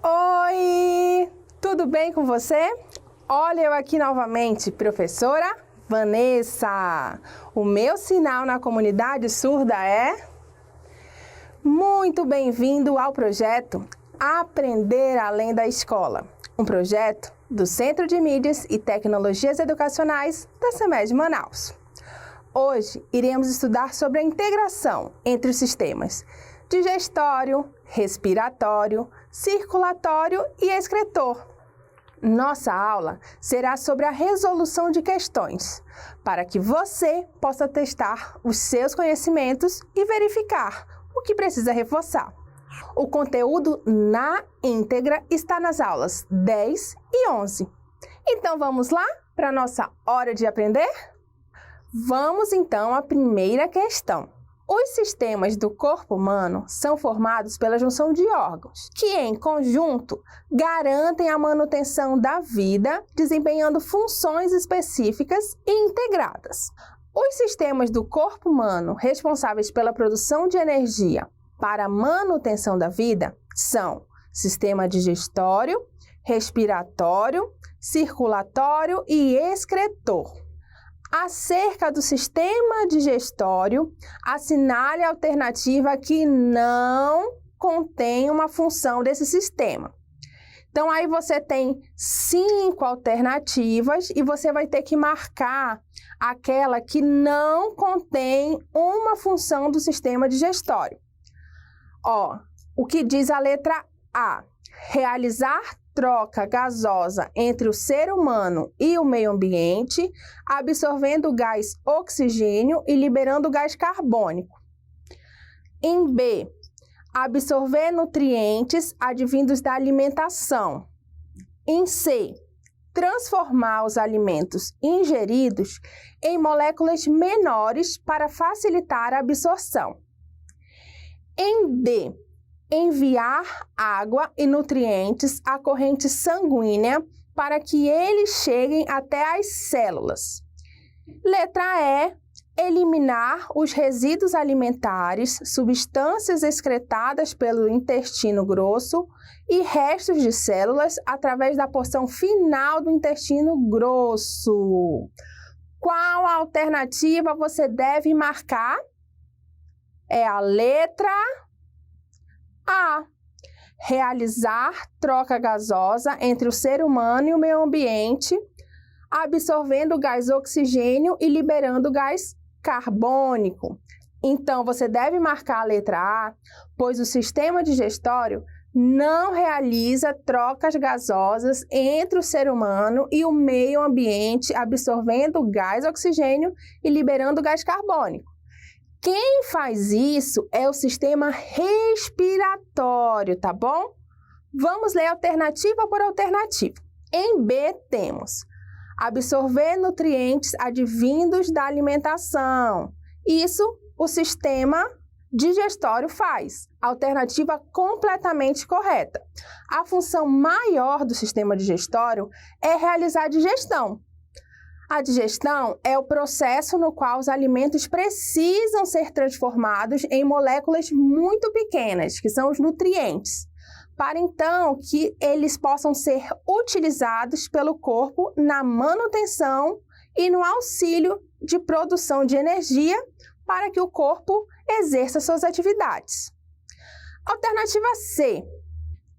Oi! Tudo bem com você? Olha eu aqui novamente, professora Vanessa. O meu sinal na comunidade surda é... Muito bem-vindo ao projeto Aprender Além da Escola, um projeto do Centro de Mídias e Tecnologias Educacionais da CEMED Manaus. Hoje iremos estudar sobre a integração entre os sistemas digestório, respiratório, circulatório e excretor. Nossa aula será sobre a resolução de questões, para que você possa testar os seus conhecimentos e verificar o que precisa reforçar. O conteúdo na íntegra está nas aulas 10 e 11. Então vamos lá para a nossa hora de aprender? Vamos então à primeira questão. Os sistemas do corpo humano são formados pela junção de órgãos, que em conjunto garantem a manutenção da vida, desempenhando funções específicas e integradas. Os sistemas do corpo humano responsáveis pela produção de energia para a manutenção da vida são sistema digestório, respiratório, circulatório e excretor. Acerca do sistema digestório, assinale a alternativa que não contém uma função desse sistema. Então, aí você tem 5 alternativas e você vai ter que marcar aquela que não contém uma função do sistema digestório. Ó, o que diz a letra A? Realizar troca gasosa entre o ser humano e o meio ambiente, absorvendo o gás oxigênio e liberando o gás carbônico. Em B, absorver nutrientes advindos da alimentação. Em C, transformar os alimentos ingeridos em moléculas menores para facilitar a absorção. Em D, enviar água e nutrientes à corrente sanguínea para que eles cheguem até as células. Letra E, eliminar os resíduos alimentares, substâncias excretadas pelo intestino grosso e restos de células através da porção final do intestino grosso. Qual alternativa você deve marcar? É a letra A. Realizar troca gasosa entre o ser humano e o meio ambiente, absorvendo o gás oxigênio e liberando o gás carbônico. Então, você deve marcar a letra A, pois o sistema digestório não realiza trocas gasosas entre o ser humano e o meio ambiente, absorvendo o gás oxigênio e liberando o gás carbônico. Quem faz isso é o sistema respiratório, tá bom? Vamos ler alternativa por alternativa. Em B temos absorver nutrientes advindos da alimentação. Isso o sistema digestório faz. Alternativa completamente correta. A função maior do sistema digestório é realizar a digestão. A digestão é o processo no qual os alimentos precisam ser transformados em moléculas muito pequenas, que são os nutrientes, para então que eles possam ser utilizados pelo corpo na manutenção e no auxílio de produção de energia para que o corpo exerça suas atividades. Alternativa C.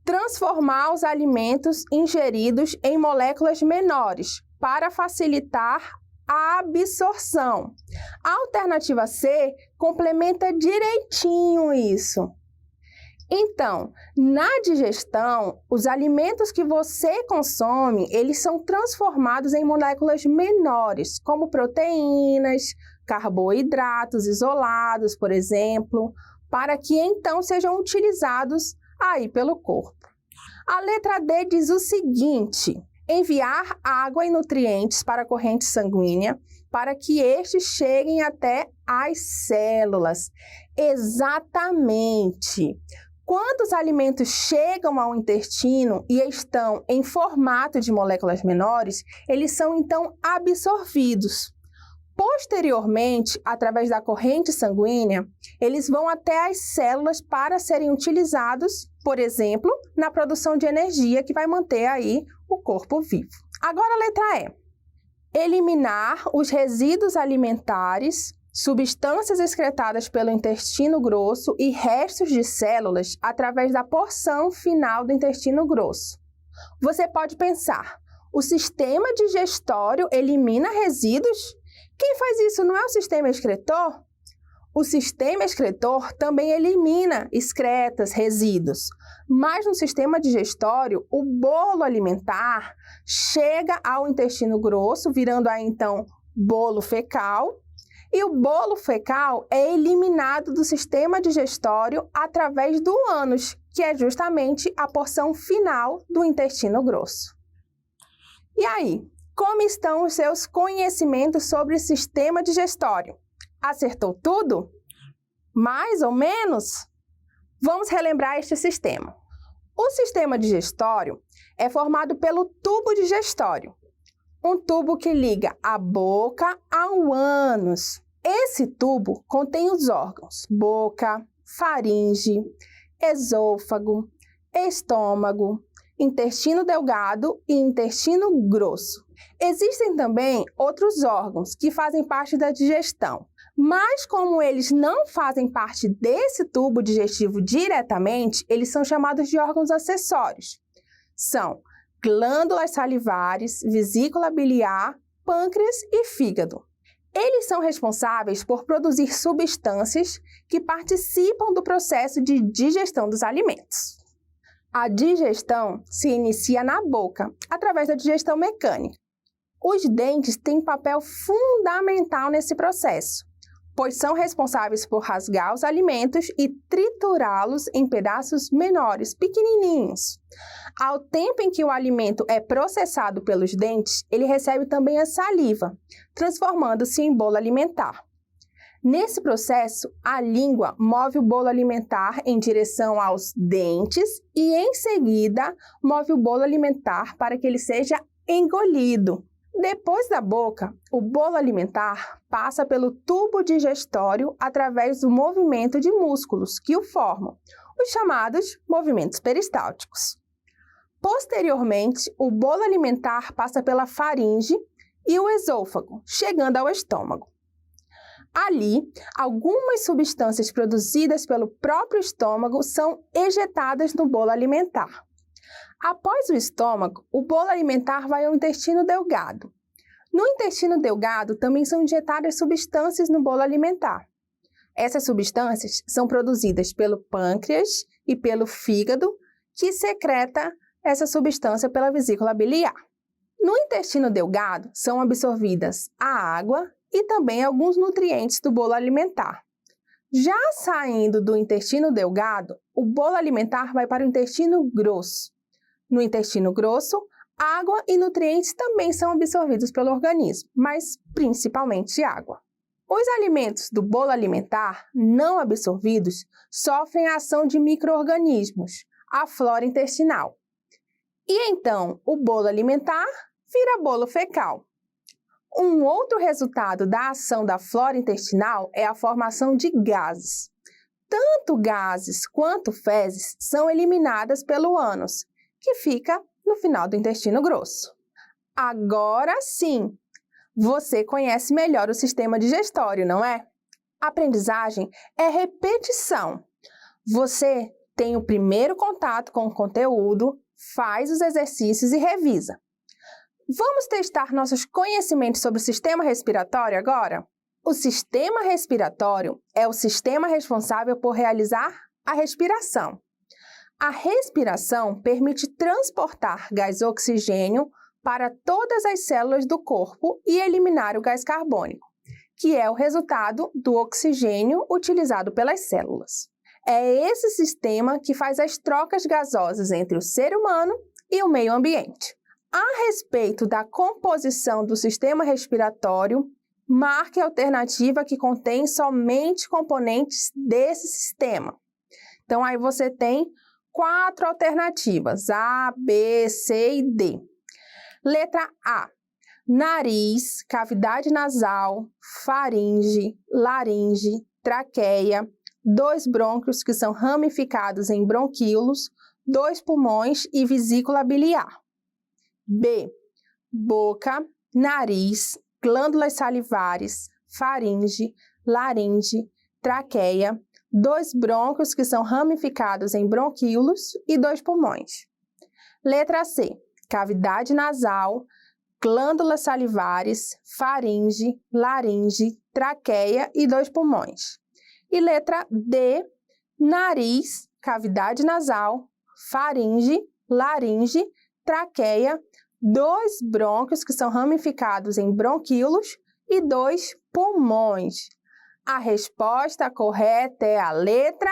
Transformar os alimentos ingeridos em moléculas menores, para facilitar a absorção. A alternativa C complementa direitinho isso. Então, na digestão, os alimentos que você consome, eles são transformados em moléculas menores, como proteínas, carboidratos isolados, por exemplo, para que então sejam utilizados aí pelo corpo. A letra D diz o seguinte: enviar água e nutrientes para a corrente sanguínea para que estes cheguem até as células. Exatamente! Quando os alimentos chegam ao intestino e estão em formato de moléculas menores, eles são então absorvidos. Posteriormente, através da corrente sanguínea, eles vão até as células para serem utilizados, por exemplo, na produção de energia que vai manter aí o corpo vivo. Agora a letra E. Eliminar os resíduos alimentares, substâncias excretadas pelo intestino grosso e restos de células através da porção final do intestino grosso. Você pode pensar, o sistema digestório elimina resíduos? Quem faz isso não é o sistema excretor? O sistema excretor também elimina excretas, resíduos, mas no sistema digestório, o bolo alimentar chega ao intestino grosso, virando aí então bolo fecal, e o bolo fecal é eliminado do sistema digestório através do ânus, que é justamente a porção final do intestino grosso. E aí, como estão os seus conhecimentos sobre o sistema digestório? Acertou tudo? Mais ou menos? Vamos relembrar este sistema. O sistema digestório é formado pelo tubo digestório, um tubo que liga a boca ao ânus. Esse tubo contém os órgãos boca, faringe, esôfago, estômago, intestino delgado e intestino grosso. Existem também outros órgãos que fazem parte da digestão, mas como eles não fazem parte desse tubo digestivo diretamente, eles são chamados de órgãos acessórios. São glândulas salivares, vesícula biliar, pâncreas e fígado. Eles são responsáveis por produzir substâncias que participam do processo de digestão dos alimentos. A digestão se inicia na boca, através da digestão mecânica. Os dentes têm papel fundamental nesse processo, pois são responsáveis por rasgar os alimentos e triturá-los em pedaços menores, pequenininhos. Ao tempo em que o alimento é processado pelos dentes, ele recebe também a saliva, transformando-se em bolo alimentar. Nesse processo, a língua move o bolo alimentar em direção aos dentes e, em seguida, move o bolo alimentar para que ele seja engolido. Depois da boca, o bolo alimentar passa pelo tubo digestório através do movimento de músculos que o formam, os chamados movimentos peristálticos. Posteriormente, o bolo alimentar passa pela faringe e o esôfago, chegando ao estômago. Ali, algumas substâncias produzidas pelo próprio estômago são ejetadas no bolo alimentar. Após o estômago, o bolo alimentar vai ao intestino delgado. No intestino delgado também são injetadas substâncias no bolo alimentar. Essas substâncias são produzidas pelo pâncreas e pelo fígado, que secreta essa substância pela vesícula biliar. No intestino delgado são absorvidas a água e também alguns nutrientes do bolo alimentar. Já saindo do intestino delgado, o bolo alimentar vai para o intestino grosso. No intestino grosso, água e nutrientes também são absorvidos pelo organismo, mas principalmente água. Os alimentos do bolo alimentar não absorvidos sofrem a ação de micro-organismos, a flora intestinal. E então, o bolo alimentar vira bolo fecal. Um outro resultado da ação da flora intestinal é a formação de gases. Tanto gases quanto fezes são eliminadas pelo ânus, que fica no final do intestino grosso. Agora sim, você conhece melhor o sistema digestório, não é? Aprendizagem é repetição. Você tem o primeiro contato com o conteúdo, faz os exercícios e revisa. Vamos testar nossos conhecimentos sobre o sistema respiratório agora? O sistema respiratório é o sistema responsável por realizar a respiração. A respiração permite transportar gás oxigênio para todas as células do corpo e eliminar o gás carbônico, que é o resultado do oxigênio utilizado pelas células. É esse sistema que faz as trocas gasosas entre o ser humano e o meio ambiente. A respeito da composição do sistema respiratório, marque a alternativa que contém somente componentes desse sistema. Então, aí você tem 4 alternativas, A, B, C e D. Letra A. nariz, cavidade nasal, faringe, laringe, traqueia, 2 brônquios que são ramificados em bronquíolos, 2 pulmões e vesícula biliar. B. Boca, nariz, glândulas salivares, faringe, laringe, traqueia, 2 brônquios que são ramificados em bronquíolos e 2 pulmões. Letra C. Cavidade nasal, glândulas salivares, faringe, laringe, traqueia e 2 pulmões. E letra D. Nariz, cavidade nasal, faringe, laringe, traqueia, 2 brônquios que são ramificados em bronquíolos e 2 pulmões. A resposta correta é a letra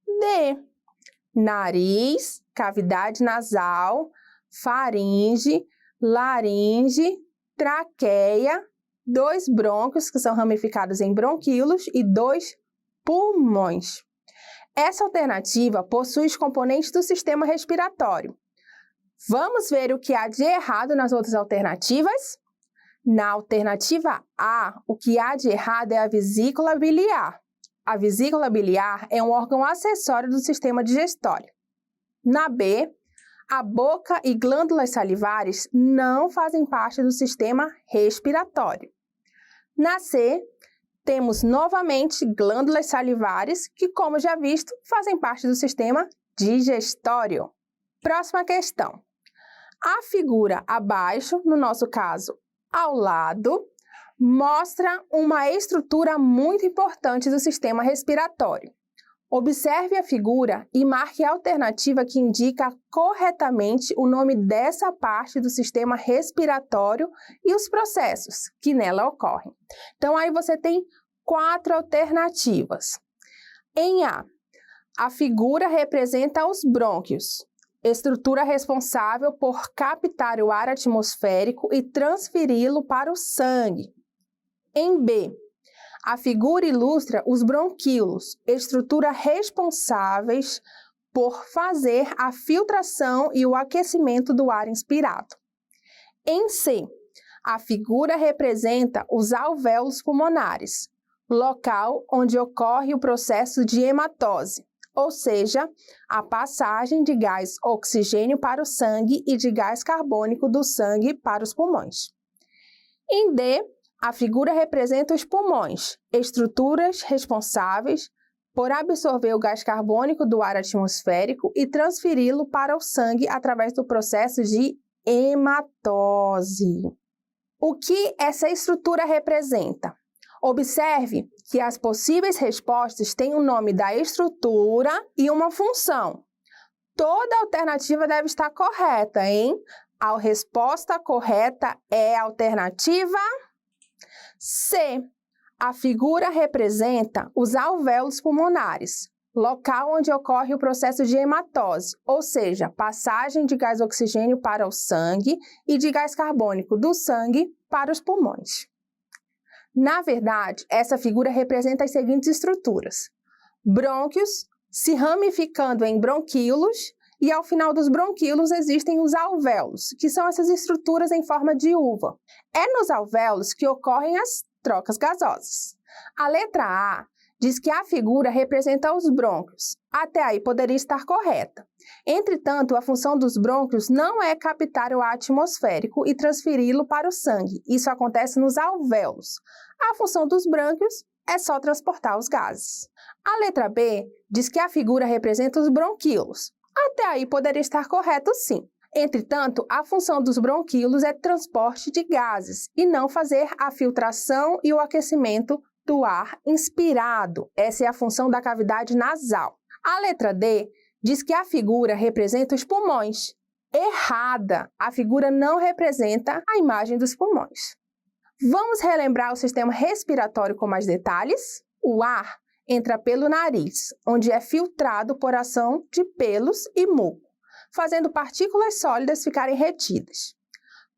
D. Nariz, cavidade nasal, faringe, laringe, traqueia, 2 brônquios que são ramificados em bronquíolos e 2 pulmões. Essa alternativa possui os componentes do sistema respiratório. Vamos ver o que há de errado nas outras alternativas? Na alternativa A, o que há de errado é a vesícula biliar. A vesícula biliar é um órgão acessório do sistema digestório. Na B, a boca e glândulas salivares não fazem parte do sistema respiratório. Na C, temos novamente glândulas salivares que, como já visto, fazem parte do sistema digestório. Próxima questão. A figura abaixo, no nosso caso, ao lado, mostra uma estrutura muito importante do sistema respiratório. Observe a figura e marque a alternativa que indica corretamente o nome dessa parte do sistema respiratório e os processos que nela ocorrem. Então, aí você tem 4 alternativas. Em a figura representa os brônquios, estrutura responsável por captar o ar atmosférico e transferi-lo para o sangue. Em B, a figura ilustra os bronquíolos, estrutura responsáveis por fazer a filtração e o aquecimento do ar inspirado. Em C, a figura representa os alvéolos pulmonares, local onde ocorre o processo de hematose, ou seja, a passagem de gás oxigênio para o sangue e de gás carbônico do sangue para os pulmões. Em D, a figura representa os pulmões, estruturas responsáveis por absorver o gás carbônico do ar atmosférico e transferi-lo para o sangue através do processo de hematose. O que essa estrutura representa? Observe que as possíveis respostas têm o nome da estrutura e uma função. Toda alternativa deve estar correta, hein? A resposta correta é a alternativa C. A figura representa os alvéolos pulmonares, local onde ocorre o processo de hematose, ou seja, passagem de gás oxigênio para o sangue e de gás carbônico do sangue para os pulmões. Na verdade, essa figura representa as seguintes estruturas: brônquios se ramificando em bronquíolos e ao final dos bronquíolos existem os alvéolos, que são essas estruturas em forma de uva. É nos alvéolos que ocorrem as trocas gasosas. A letra A diz que a figura representa os brônquios. Até aí poderia estar correta. Entretanto, a função dos brônquios não é captar o ar atmosférico e transferi-lo para o sangue. Isso acontece nos alvéolos. A função dos brônquios é só transportar os gases. A letra B diz que a figura representa os bronquíolos. Até aí poderia estar correto, sim. Entretanto, a função dos bronquíolos é transporte de gases e não fazer a filtração e o aquecimento do ar inspirado. Essa é a função da cavidade nasal. A letra D diz que a figura representa os pulmões. Errada! A figura não representa a imagem dos pulmões. Vamos relembrar o sistema respiratório com mais detalhes? O ar entra pelo nariz, onde é filtrado por ação de pelos e muco, fazendo partículas sólidas ficarem retidas.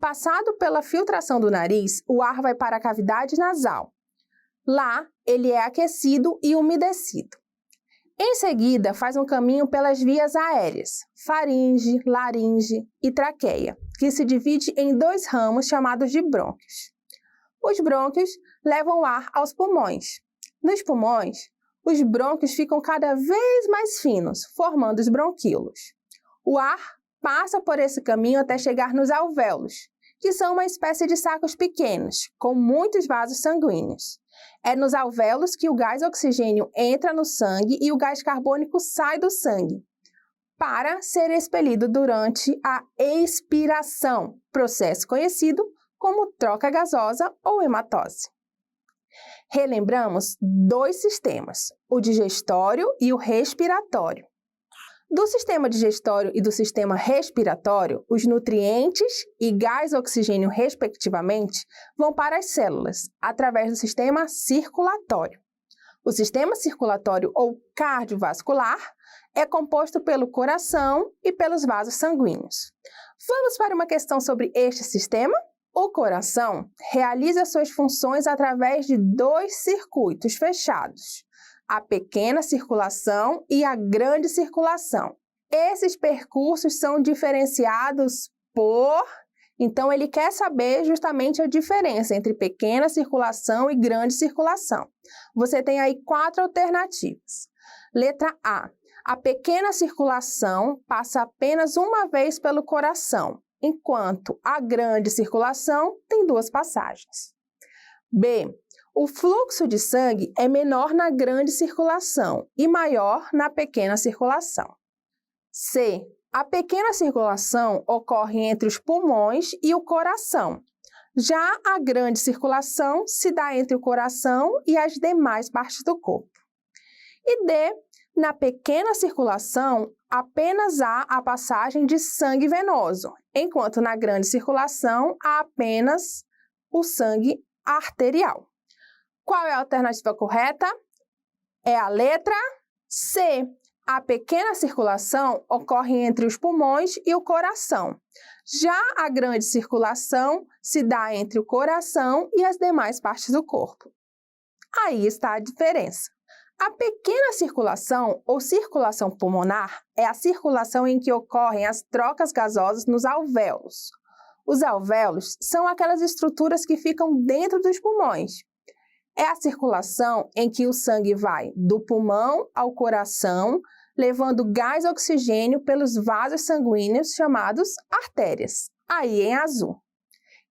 Passado pela filtração do nariz, o ar vai para a cavidade nasal. Lá, ele é aquecido e umedecido. Em seguida, faz um caminho pelas vias aéreas, faringe, laringe e traqueia, que se divide em dois ramos chamados de brônquios. Os brônquios levam ar aos pulmões. Nos pulmões, os brônquios ficam cada vez mais finos, formando os bronquíolos. O ar passa por esse caminho até chegar nos alvéolos, que são uma espécie de sacos pequenos, com muitos vasos sanguíneos. É nos alvéolos que o gás oxigênio entra no sangue e o gás carbônico sai do sangue, para ser expelido durante a expiração, processo conhecido como troca gasosa ou hematose. Relembramos dois sistemas, o digestório e o respiratório. Do sistema digestório e do sistema respiratório, os nutrientes e gás oxigênio, respectivamente, vão para as células, através do sistema circulatório. O sistema circulatório ou cardiovascular é composto pelo coração e pelos vasos sanguíneos. Vamos para uma questão sobre este sistema? O coração realiza suas funções através de dois circuitos fechados, a pequena circulação e a grande circulação. Esses percursos são diferenciados por... Então, ele quer saber justamente a diferença entre pequena circulação e grande circulação. Você tem aí 4 alternativas. Letra A. A pequena circulação passa apenas uma vez pelo coração, enquanto a grande circulação tem 2 passagens. B. O fluxo de sangue é menor na grande circulação e maior na pequena circulação. C. A pequena circulação ocorre entre os pulmões e o coração. Já a grande circulação se dá entre o coração e as demais partes do corpo. E D. Na pequena circulação, apenas há a passagem de sangue venoso, enquanto na grande circulação há apenas o sangue arterial. Qual é a alternativa correta? É a letra C. A pequena circulação ocorre entre os pulmões e o coração. Já a grande circulação se dá entre o coração e as demais partes do corpo. Aí está a diferença. A pequena circulação ou circulação pulmonar é a circulação em que ocorrem as trocas gasosas nos alvéolos. Os alvéolos são aquelas estruturas que ficam dentro dos pulmões. É a circulação em que o sangue vai do pulmão ao coração, levando gás oxigênio pelos vasos sanguíneos chamados artérias, aí em azul.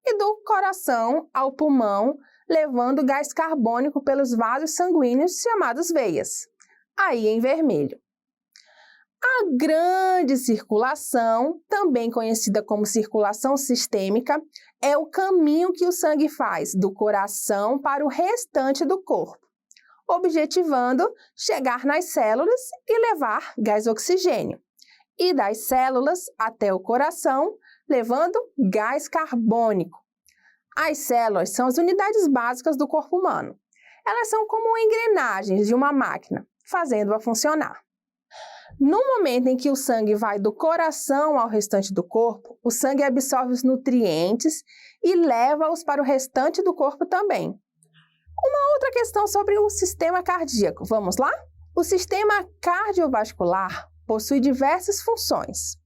E do coração ao pulmão, levando gás carbônico pelos vasos sanguíneos chamados veias, aí em vermelho. A grande circulação, também conhecida como circulação sistêmica, é o caminho que o sangue faz do coração para o restante do corpo, objetivando chegar nas células e levar gás oxigênio, e das células até o coração, levando gás carbônico. As células são as unidades básicas do corpo humano. Elas são como engrenagens de uma máquina, fazendo-a funcionar. No momento em que o sangue vai do coração ao restante do corpo, o sangue absorve os nutrientes e leva-os para o restante do corpo também. Uma outra questão sobre o sistema cardíaco. Vamos lá? O sistema cardiovascular possui diversas funções.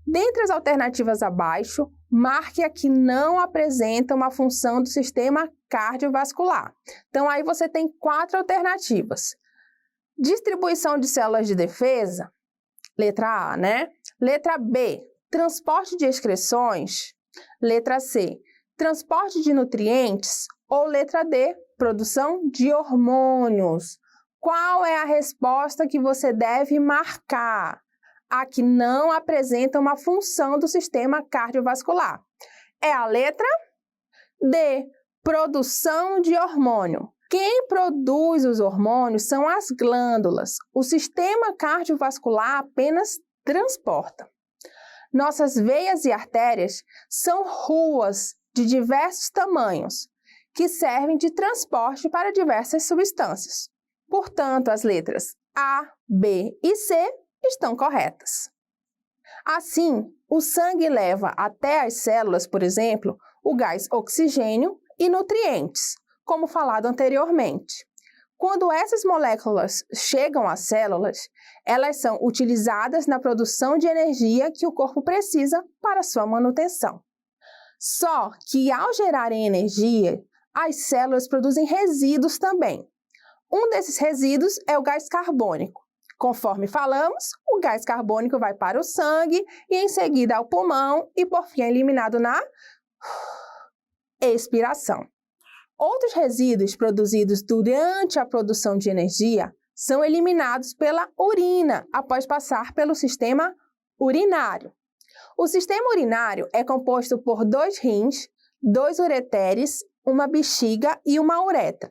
Dentre as alternativas abaixo, marque a que não apresenta uma função do sistema cardiovascular. Então, aí você tem 4 alternativas. Distribuição de células de defesa, letra A, né? Letra B, transporte de excreções. Letra C, transporte de nutrientes. Ou letra D, produção de hormônios. Qual é a resposta que você deve marcar? A que não apresenta uma função do sistema cardiovascular. É a letra D, produção de hormônio. Quem produz os hormônios são as glândulas. O sistema cardiovascular apenas transporta. Nossas veias e artérias são ruas de diversos tamanhos, que servem de transporte para diversas substâncias. Portanto, as letras A, B e C estão corretas. Assim, o sangue leva até as células, por exemplo, o gás oxigênio e nutrientes, como falado anteriormente. Quando essas moléculas chegam às células, elas são utilizadas na produção de energia que o corpo precisa para sua manutenção. Só que ao gerarem energia, as células produzem resíduos também. Um desses resíduos é o gás carbônico. Conforme falamos, o gás carbônico vai para o sangue e em seguida ao pulmão e por fim é eliminado na expiração. Outros resíduos produzidos durante a produção de energia são eliminados pela urina após passar pelo sistema urinário. O sistema urinário é composto por 2 rins, 2 ureteres, uma bexiga e uma uretra.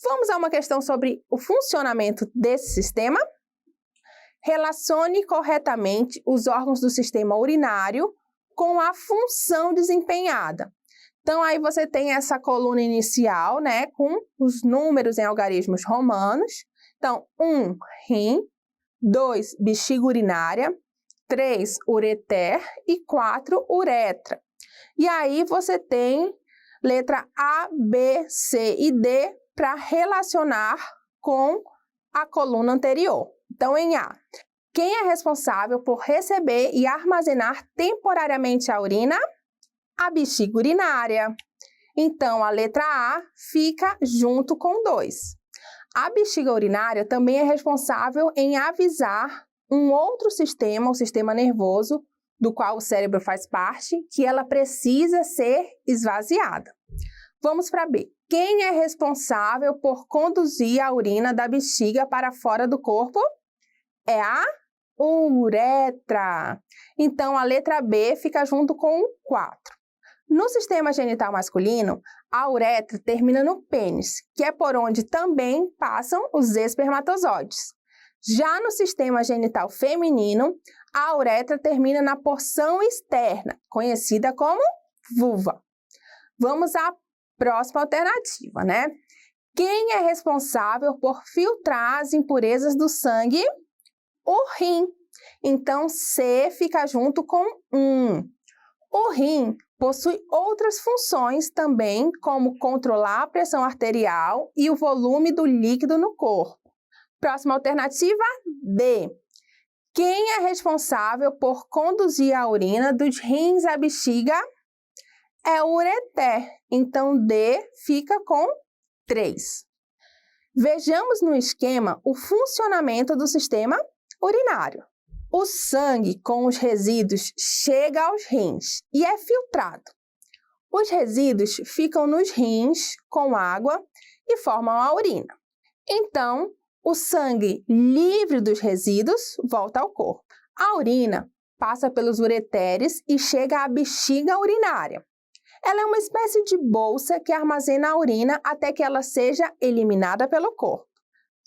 Vamos a uma questão sobre o funcionamento desse sistema? Relacione corretamente os órgãos do sistema urinário com a função desempenhada. Então, aí você tem essa coluna inicial, né, com os números em algarismos romanos. Então, 1, rim, 2, bexiga urinária, 3, ureter e 4, uretra. E aí você tem letra A, B, C e D para relacionar com a coluna anterior. Então, em A, quem é responsável por receber e armazenar temporariamente a urina? A bexiga urinária. Então, a letra A fica junto com 2. A bexiga urinária também é responsável em avisar um outro sistema, o sistema nervoso, do qual o cérebro faz parte, que ela precisa ser esvaziada. Vamos para B. Quem é responsável por conduzir a urina da bexiga para fora do corpo? É a uretra. Então, a letra B fica junto com o 4. No sistema genital masculino, a uretra termina no pênis, que é por onde também passam os espermatozoides. Já no sistema genital feminino, a uretra termina na porção externa, conhecida como vulva. Vamos à próxima alternativa, né? Quem é responsável por filtrar as impurezas do sangue? O rim. Então, C fica junto com 1. O rim possui outras funções também, como controlar a pressão arterial e o volume do líquido no corpo. Próxima alternativa, D. Quem é responsável por conduzir a urina dos rins à bexiga? É o ureter. Então, D fica com 3. Vejamos no esquema o funcionamento do sistema urinário. O sangue com os resíduos chega aos rins e é filtrado. Os resíduos ficam nos rins com água e formam a urina. Então, o sangue livre dos resíduos volta ao corpo. A urina passa pelos ureteres e chega à bexiga urinária. Ela é uma espécie de bolsa que armazena a urina até que ela seja eliminada pelo corpo.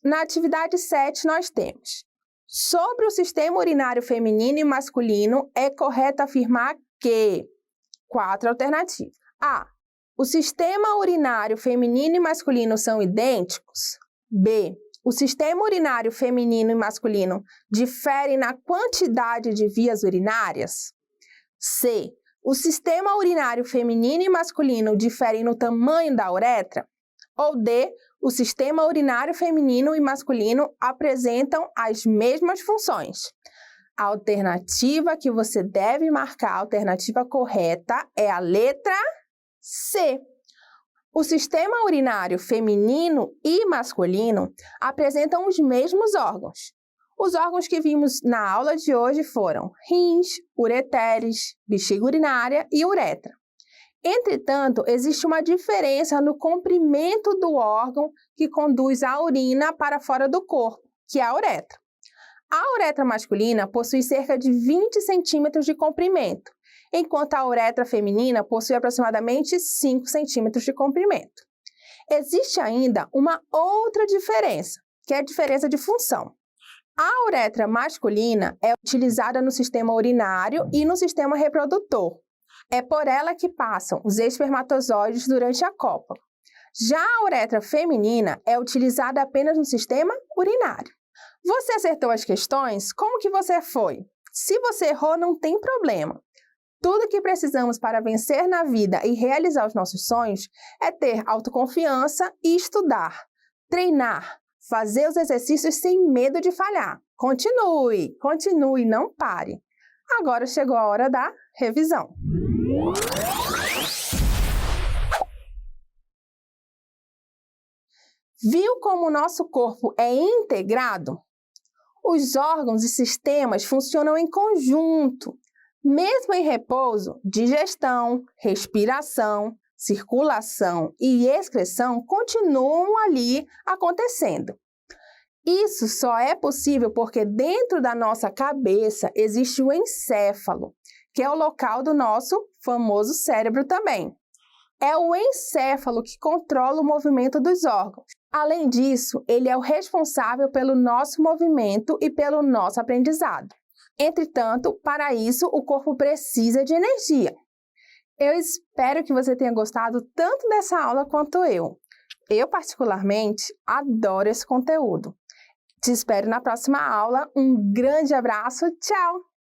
Na atividade 7, nós temos: sobre o sistema urinário feminino e masculino, é correto afirmar que 4 alternativas. A. O sistema urinário feminino e masculino são idênticos. B. O sistema urinário feminino e masculino diferem na quantidade de vias urinárias. C. O sistema urinário feminino e masculino diferem no tamanho da uretra. Ou D. O sistema urinário feminino e masculino apresentam as mesmas funções. A alternativa que você deve marcar, a alternativa correta, é a letra C. O sistema urinário feminino e masculino apresentam os mesmos órgãos. Os órgãos que vimos na aula de hoje foram rins, ureteres, bexiga urinária e uretra. Entretanto, existe uma diferença no comprimento do órgão que conduz a urina para fora do corpo, que é a uretra. A uretra masculina possui cerca de 20 centímetros de comprimento, enquanto a uretra feminina possui aproximadamente 5 centímetros de comprimento. Existe ainda uma outra diferença, que é a diferença de função. A uretra masculina é utilizada no sistema urinário e no sistema reprodutor. É por ela que passam os espermatozoides durante a cópula. Já a uretra feminina é utilizada apenas no sistema urinário. Você acertou as questões? Como que você foi? Se você errou, não tem problema. Tudo que precisamos para vencer na vida e realizar os nossos sonhos é ter autoconfiança e estudar. treinar, fazer os exercícios sem medo de falhar. Continue, continue, não pare. Agora chegou a hora da revisão. Viu como o nosso corpo é integrado? Os órgãos e sistemas funcionam em conjunto. Mesmo em repouso, digestão, respiração, circulação e excreção continuam ali acontecendo. Isso só é possível porque dentro da nossa cabeça existe o encéfalo, que é o local do nosso famoso cérebro também. É o encéfalo que controla o movimento dos órgãos. Além disso, ele é o responsável pelo nosso movimento e pelo nosso aprendizado. Entretanto, para isso, o corpo precisa de energia. Eu espero que você tenha gostado tanto dessa aula quanto eu. Eu, particularmente, adoro esse conteúdo. Te espero na próxima aula. Um grande abraço. Tchau!